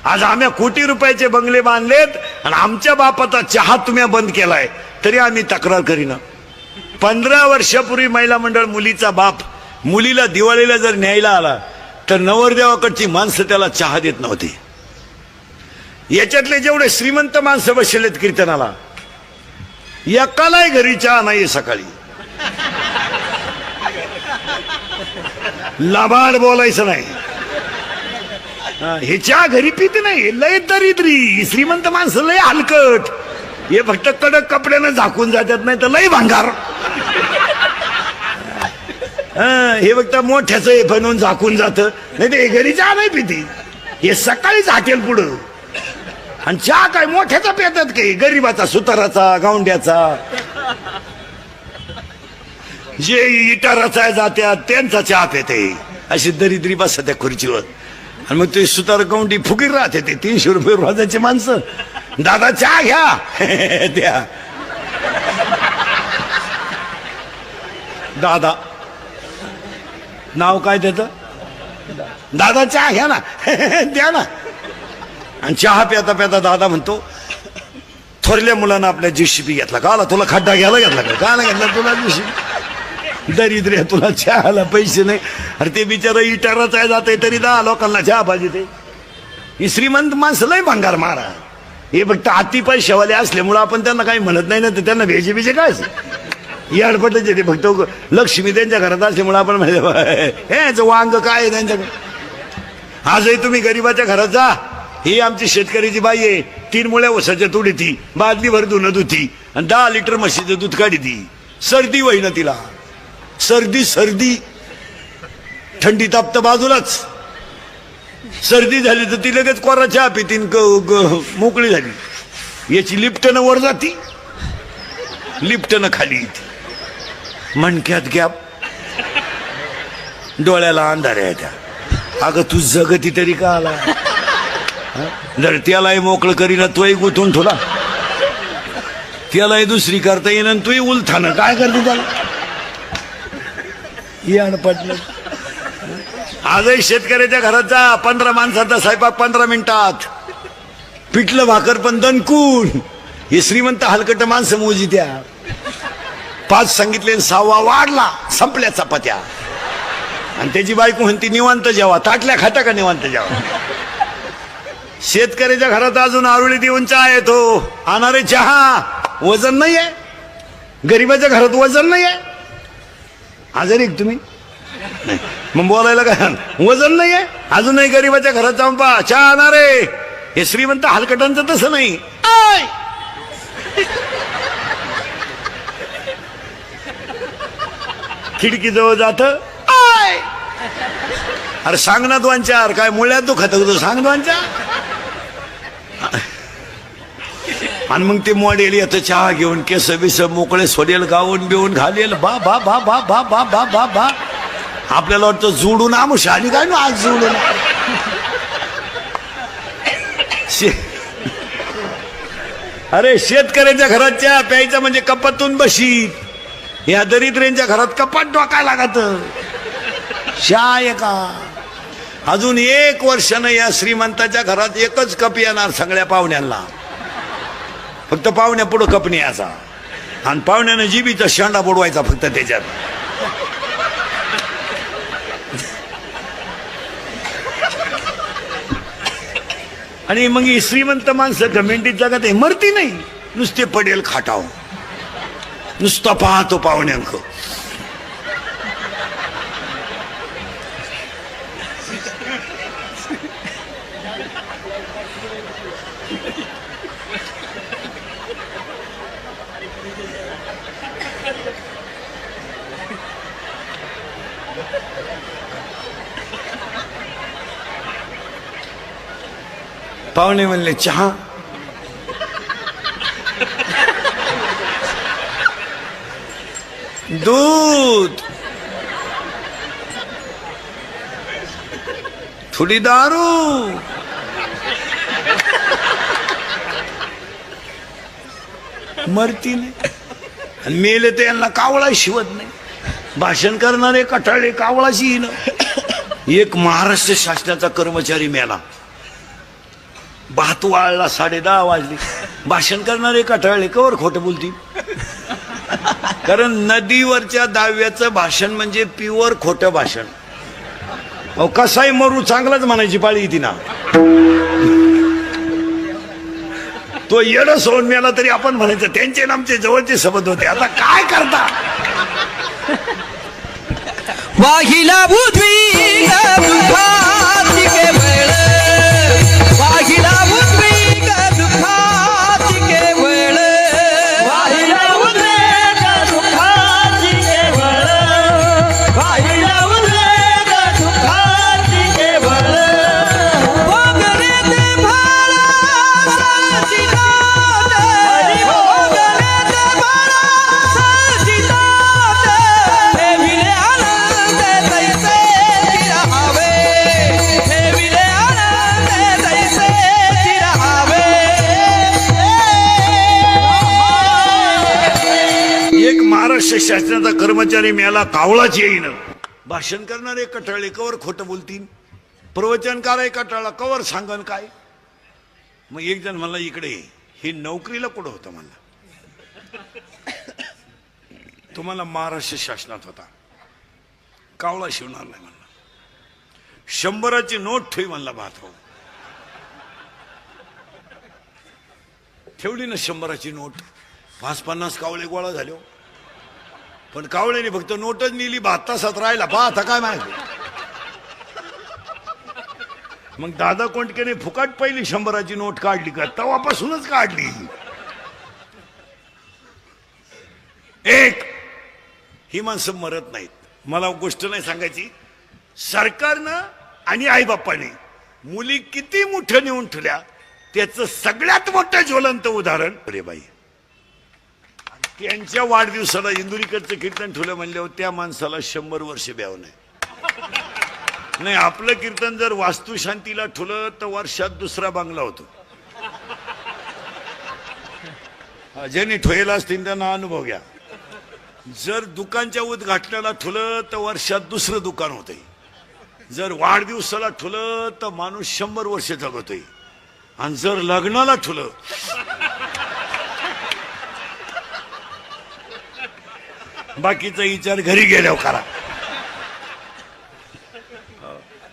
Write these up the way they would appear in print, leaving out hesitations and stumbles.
आज आम्ही कोटी रुपयाचे बंगले बांधलेत आणि आमच्या बापाचा चहा तुम्ही बंद केलाय तरी आम्ही तक्रार करीना. 15 वर्षापूर्वी महिला मंडळ मुलीचा बाप मुलीला दिवाळीला जर न्यायला आला तर नवरदेवाकडची माणसं त्याला चहा देत नव्हती. याच्यातले जेवढे श्रीमंत माणसं बसलेत कीर्तनाला एकालाही घरी चहा नाही सकाळी. लाभाड बोलायचं नाही. हे चहा घरी पिते नाही. लय दरिद्री श्रीमंत माणसं लय हलकट. हे फक्त कडक कपड्यानं झाकून जातात नाही तर लय भांगार. हे फक्त मोठ्याच बनवून झाकून जात नाही ते घरी चहा नाही पिती. हे सकाळीच हाटेल पुढं आणि चहा काय मोठ्याचा पितात काही गरीबाचा सुताराचा गावंड्याचा जे इटाराचा जात्यात त्यांचा चहा पिते. अशी दरिद्री बसतात त्या खुर्चीवर आणि मग ते सुतार गावंडी फुगीर राहते. ते 300 रुपये रोजाचे माणसं. दादा चहा घ्या द्या. दादा नाव काय त्याचं दादा चहा घ्या ना द्या ना. आणि चहा प्याता प्याता दादा म्हणतो थोरल्या मुलांना आपल्या JCB घेतला का आला तुला खड्डा घ्यायला घेतला का घेतला तुला JCB. दरिद्र तुला चहाला पैसे नाही. अरे ते बिचारा इटाराच आहे जाते तरी 10 लोकांना चहा पाहिजे. ते ही श्रीमंत माणसं लय भंगार मारा. हे फक्त अति पैशावाले असल्यामुळं आपण त्यांना काही म्हणत नाही ना तर त्यांना भेजे बिजे काय याडपटच ते फक्त लक्ष्मी त्यांच्या घरात असल्यामुळे आपण म्हणतो हे वांग काय आहे त्यांच्याकडे. आजही तुम्ही गरीबाच्या घरात जा. ही आमची शेतकऱ्याची बाई आहे. 3 मुळ्या ऊसाच्या तुडी ती बादलीभर धुणं धुती आणि 10 लिटर म्हशीचं दूध काढी ती. सर्दी होईना तिला. सर्दी थंडी तापत बाजूलाच. सर्दी झाली तर ती लगेच कोरा चहा पितीन मोकळी झाली. याची लिफ्टनं वर जाती लिफ्टनं खाली येते. मणक्यात गॅप डोळ्याला अंधाऱ्या येत्या. अगं तू जगती तरी का आला. जर त्यालाही मोकळं करीना तोही गुंतून ठेवला त्यालाही दुसरी करता येईन तोही उलथानं काय करते त्याला. पटलं. आजही शेतकऱ्याच्या घरात जा. 15 माणसाचा स्वयंपाक 15 मिनिटात. पिठलं भाकर पण दणकून. हे श्रीमंत हलकट माणसं मोजी त्या. 5 सांगितले 6वा वाढला संपल्या चपात्या. आणि त्याची बायको म्हणती निवांत जेवा. ताटल्या खाता का निवांत जेवा. शेतकऱ्याच्या घरात अजून आरुळी देऊन चहा येतो. आणणारे चहा वजन नाही आहे. गरीबाच्या घरात वजन नाही आहे. आजारी एक तुम्ही मग बोलायला काय वजन नाही आहे. अजूनही गरीबाच्या घरात जाऊन पहा चहा आणणारे. हे श्रीमंत हलकटांचं तसं नाही. खिडकी जवळ जात अरे सांग ना 2-4 काय मुळ्यात दुखत होतं सांग 2-4. आणि मग ते मॉडेल येतं चहा घेऊन केस बिस मोकळे सोडेल गाऊन बिवून घालेल. बा बा बा बा बा बा बा बा बा. आपल्याला वाटतं जोडून आमुष आणि काय ना आज जोडून. अरे शेतकऱ्याच्या घरात चहा प्यायचा म्हणजे कपातून बशी. या दरिद्र्यांच्या घरात कपाट डोकायला लागत. चहा आहे का. अजून 1 वर्षानं या श्रीमंताच्या घरात एकच कप येणार सगळ्या पाहुण्यांना. फक्त पाहुण्या पुढं कप न्यायचा आणि पाहुण्यानं जिबीचा शेंडा बुडवायचा फक्त त्याच्यात. आणि मग ही श्रीमंत माणसं कमेंटीत जगात आहे मरती नाही. नुसते पडेल खाटाव नुसतं पाहतो पाहुण्यांक. पाहुणे म्हणले चहा. दूध थोडी दारू. मरती नाही आणि मेले तर यांना कावळा शिवत नाही. भाषण करणारे कटाळे कावळाशी. एक महाराष्ट्र शासनाचा कर्मचारी मेला. भात वाळला 10:30 वाजले. भाषण करणारे कटाळले कवर खोटं बोलतील. कारण नदीवरच्या दाव्याचं भाषण म्हणजे प्युअर खोटं भाषण. अहो कसाही मरू चांगलाच म्हणायची पाळी येते ना. तो येड सोडून मेला तरी आपण म्हणायचं त्यांचे आमचे जवळचे संबंध होते. आता काय करता. वाहिला बुद्वी दुःखाची केवळ वाहिला बुद्वी दुःखाची केवळ वाहिला बुद्वी दुःखाची केवळ वाहिला बुद्वी दुःखाची केवळ भोगले ते भाळा सचिनात भोगले ते भाळा सचिनात ठेविले महाराष्ट्र शासनाचा कर्मचारी मेला कावळाच येईन. भाषण करणारे कटाळे कवर खोटं बोलतील. प्रवचनकार आहे कटाळा कवर सांगन काय. मग एक जण म्हणला इकडे ही नोकरीला कुठं होतं म्हणला. तुम्हाला महाराष्ट्र शासनात होता. कावळा शिवणार नाही म्हणला. 100ची नोट ठेवी म्हणला. भात ठेवली ना 100ची नोट. 50-50 कावळे गोळा झाले. पण कावळ्याने फक्त नोटच नेली. 7 तासात राहिला. आता काय माहिती. मग दादा कोंडकेने फुकाट पहिली 100ची नोट काढली का तेव्हापासूनच काढली. एक ही माणसं मरत नाहीत. मला गोष्ट नाही सांगायची. सरकारनं आणि आईबापाने मुली किती मोठं नेऊन ठेवल्या त्याचं सगळ्यात मोठं ज्वलंत उदाहरण अरे बाई. त्यांच्या वाढदिवसाला इंदुरीकडचं कीर्तन ठेवलं म्हणल्यावर त्या माणसाला 100 वर्ष ब्याव नाही. आपलं कीर्तन जर वास्तुशांतीला ठेवलं तर वर्षात 2रा बांगला होतो. ज्यांनी ठेवला असतील त्यांना अनुभव घ्या. जर दुकानच्या उद्घाटनाला ठेवलं तर वर्षात 2रं दुकान होतंय. जर वाढदिवसाला ठेवलं तर माणूस 100 वर्ष जगतोय. आणि जर लग्नाला ठेवलं बाकीचा विचार घरी गेल्यावर करा.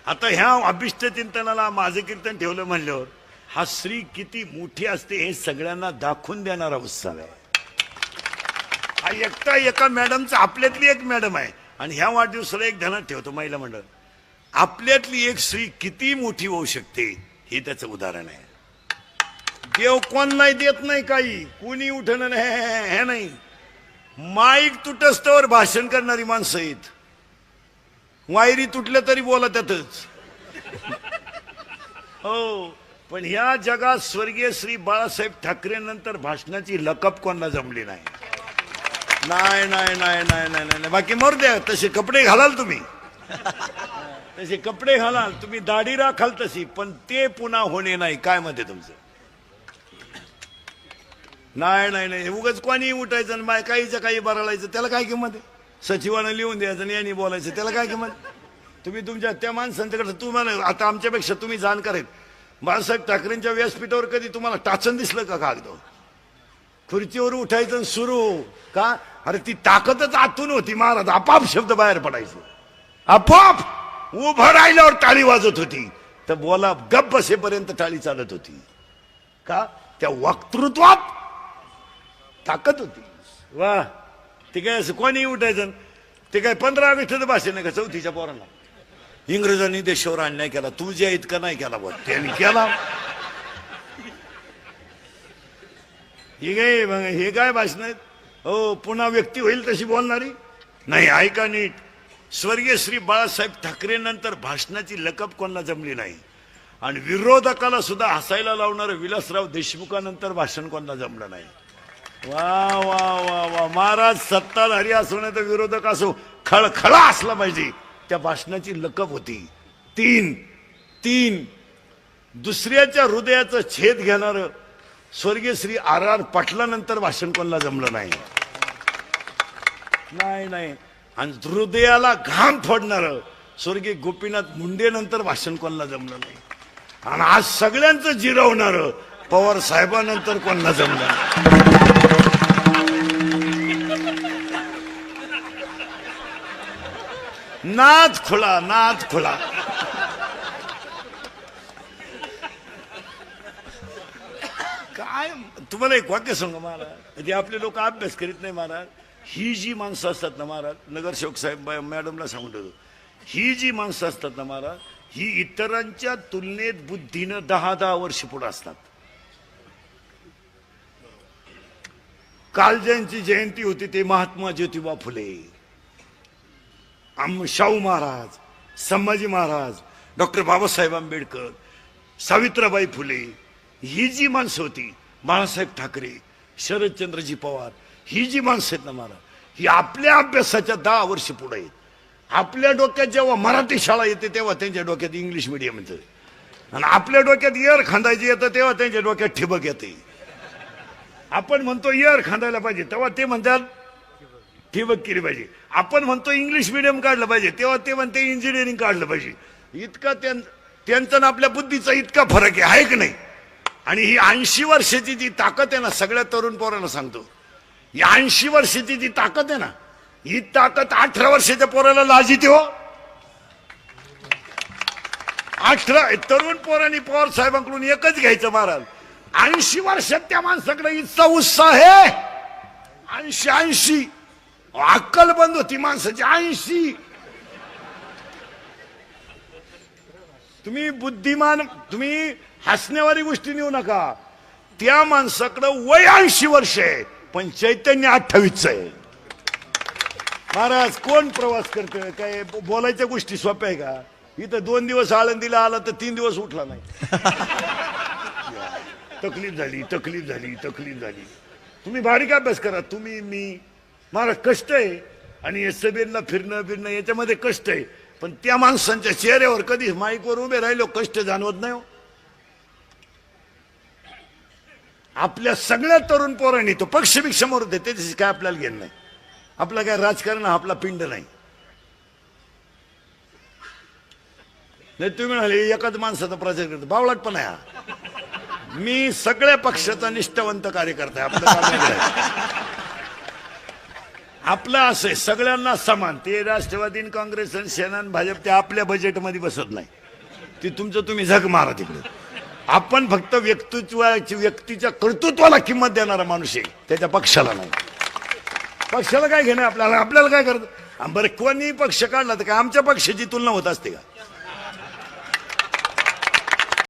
आता ह्या अभिष्ट चिंतनाला माझं कीर्तन ठेवलं म्हणल्यावर हा श्री किती मोठी असते हे सगळ्यांना दाखवून देणारा उत्सव आहे. हा एकटा एका मॅडमचा आपल्यातली एक मॅडम आहे आणि ह्या वाढदिवसाला एक ध्यानात ठेवतो महिला मंडळ. आपल्यातली एक स्त्री किती मोठी होऊ शकते हे त्याचं उदाहरण आहे. देव कोण नाही देत नाही काही. कोणी उठणं हे नाही. माईक तुटस्तवर भाषण करणारी माणसं आहेत. वायरी तुटल्या तरी बोला त्यातच. हो पण ह्या जगात स्वर्गीय श्री बाळासाहेब ठाकरे नंतर भाषणाची लकप कोणाला जमली नाही. नाही नाही नाही नाही नाही नाही. बाकी मरू द्या. तसे कपडे घालाल तुम्ही. तसे कपडे घालाल तुम्ही. दाढी राखाल तशी. पण ते पुन्हा होणे नाही. काय मत आहे तुमचं. नाही नाही नाही. उगाच कोणी उठायचं आणि माय काहीचं काही बरळायचं त्याला काय किंमत आहे. सचिवानं लिहून द्यायचं आणि यांनी बोलायचं त्याला काय किंमत. तुम्ही तुमच्या त्या माणसांच्याकडे तुम्हाला आता आमच्यापेक्षा तुम्ही जाणकार आहेत. बाळासाहेब ठाकरेंच्या व्यासपीठावर कधी तुम्हाला टाचन दिसलं का कागद. खुर्चीवर उठायचं सुरू का. अरे ती ताकदच आतून होती महाराज. आपाप शब्द बाहेर पडायचे. आपोआप उभं राहिल्यावर टाळी वाजत होती. तर बोला गप्प बसेपर्यंत टाळी चालत होती. का त्या वक्तृत्वात ताकद होती. वा. ते काय असं कोणी उठायचं. ते काय 15 ऑगस्टचं भाषण आहे का 4थीच्या पोरांना. इंग्रजांनी देशावर अन्याय केला तुझ्या इतका नाही केला. बघ त्यांनी केला. हे काय भाषण आहेत. हो पुन्हा व्यक्ती होईल तशी बोलणारी नाही. ऐका नीट. स्वर्गीय श्री बाळासाहेब ठाकरे नंतर भाषणाची लकप कोणाला जमली नाही. आणि विरोधकाला सुद्धा हसायला लावणारं विलासराव देशमुखानंतर भाषण कोणाला जमलं नाही. वा वा वा वा. महाराज सत्ताधारी असो नाही तर विरोधक असो खळखळा असला पाहिजे. त्या भाषणाची लकप होती. 3 दुसऱ्याच्या हृदयाचं छेद घेणार स्वर्गीय श्री R.R. पाटलानंतर भाषण कोणाला जमलं नाही. नाही नाही. आणि हृदयाला घाम फोडणार स्वर्गीय गोपीनाथ मुंडे नंतर भाषण कोणाला जमलं नाही. आणि आज सगळ्यांचं जिरवणार पवार साहेबांनंतर कोणाला जमणार. नाद खुला, नाद खुला. काय तुम्हाला एक वाक्य सांगा महाराज, जे आपले लोक अभ्यास करीत नाही महाराज, ही जी माणसं असतात ना महाराज, नगरसेवक साहेब मॅडमला सांगून ठेवतो, ही जी माणसं असतात ना महाराज, ही इतरांच्या तुलनेत बुद्धीनं 10-10 वर्ष पुढे असतात. काल ज्यांची जयंती होती ते महात्मा ज्योतिबा फुले, शाहू महाराज, संभाजी महाराज, डॉक्टर बाबासाहेब आंबेडकर, सावित्रीबाई फुले, ही जी माणसं होती, बाळासाहेब ठाकरे, शरदचंद्रजी पवार, ही जी माणसं आहेत ना महाराज, ही आपल्या अभ्यासाच्या 10 वर्ष पुढे आहेत. आपल्या डोक्यात जेव्हा मराठी शाळा येते तेव्हा त्यांच्या डोक्यात इंग्लिश मिडियम येतं, आणि आपल्या डोक्यात इयर खांदायची येतं तेव्हा त्यांच्या डोक्यात ठिबक येते. आपण म्हणतो इयर खांदायला पाहिजे तेव्हा ते म्हणतात ठिबक केली पाहिजे. आपण म्हणतो इंग्लिश मिडियम काढलं पाहिजे तेव्हा ते म्हणते इंजिनिअरिंग काढलं पाहिजे. इतका त्यांचा आपल्या बुद्धीचा इतका फरक आहे की नाही. आणि ही 80 वर्षाची जी ताकद आहे ना, सगळ्या तरुण पोरांना सांगतो, ही 80 वर्षाची जी ताकद आहे ना, ही ताकद 18 वर्षाच्या पोराला लाजिते हो. 18 तरुण पोरांनी पवार साहेबांकडून एकच घ्यायचं महाराज, 80 वर्षात त्या माणसाकडे इतका उत्साह आहे. 80 अक्कल बंद होती माणसाची. 80 तुम्ही बुद्धिमान, तुम्ही हसण्यावारी गोष्टी नेऊ नका. त्या माणसाकडे वय 80 वर्ष आहे पण चैतन्य 28 आहे. महाराज कोण प्रवास करतोय, काय बोलायच्या गोष्टी सोप्या आहे का? इथं 2 दिवस आळंदीला आला तर 3 दिवस उठला नाही. तकलीफ झाली, तकलीफ झाली, तकलीफ झाली. तुम्ही बारीक अभ्यास करा, तुम्ही मी. मला कष्ट आहे आणि एसबीएनला फिरणं याच्यामध्ये कष्ट आहे, पण त्या माणसांच्या चेहऱ्यावर कधी माईकवर उभे राहिलो कष्ट जाणवत नाही हो. आपल्या सगळ्या तरुण पोरांनी तो पक्षभिक्षा मरू दे, त्याच्याशी काय आपल्याला घेणं नाही. आपला काय राजकारण हा आपला पिंड नाही. तुम्ही म्हणाले एकाच माणसाचा प्रचार करतो, बावळाट पण आहे हा. मी सगळ्या पक्षाचा निष्ठावंत कार्यकर्ता आहे. आपलं असं आहे सगळ्यांना समान. ते राष्ट्रवादी, काँग्रेस आणि सेना आणि भाजप ते आपल्या बजेटमध्ये बसत नाही, ते तुमचं तुम्ही झक मारा तिकडे. आपण फक्त व्यक्तीच्या कर्तृत्वाला किंमत देणारा माणूस आहे, त्याच्या पक्षाला नाही. पक्षाला काय घेणं आपल्याला, आपल्याला काय करत. बरं कोणी पक्ष काढला तर काय आमच्या पक्षाची तुलना होत असते का?